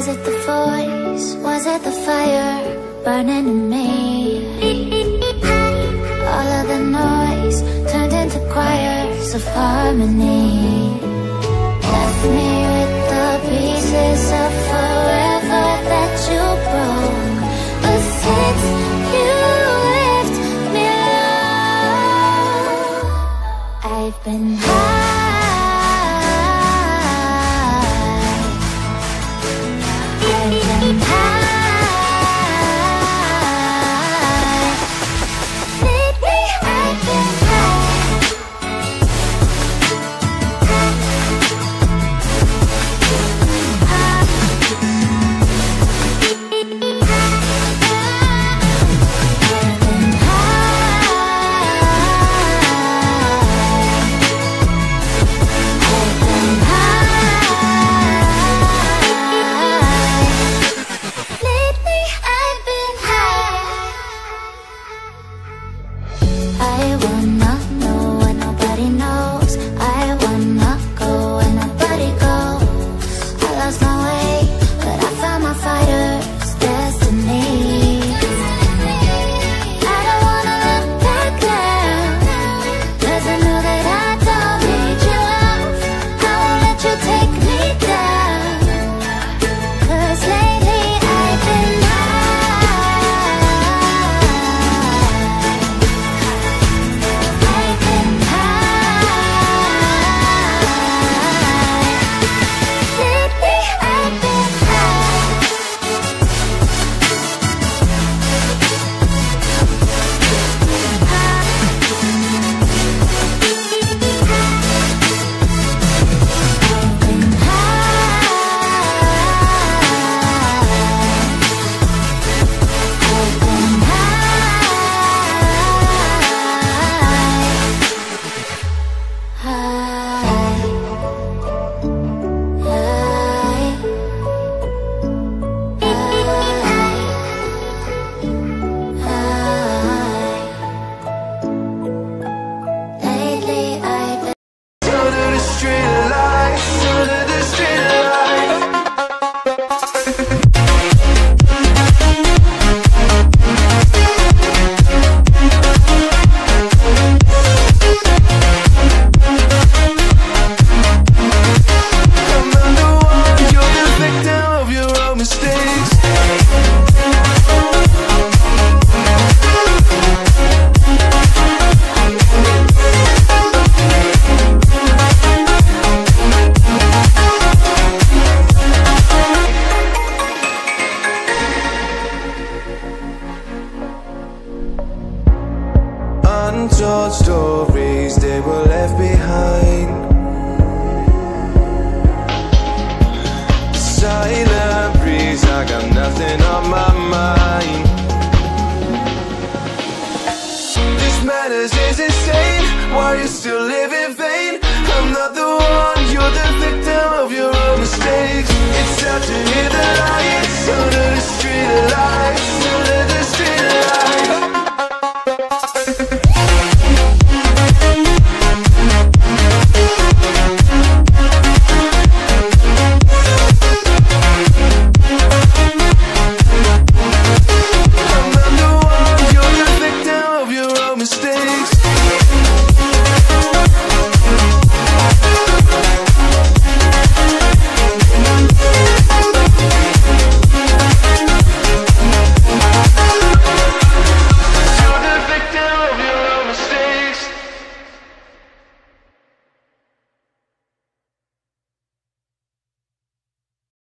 Was it the voice? Was it the fire burning in me? All of the noise turned into choirs of harmony. Left me with the pieces of forever that you broke. But since you left me alone, I've been high. Untold stories, they were left behind. Silent breeze, I got nothing on my mind. This madness is insane. Why you still live in vain? I'm not the one, you're the victim of your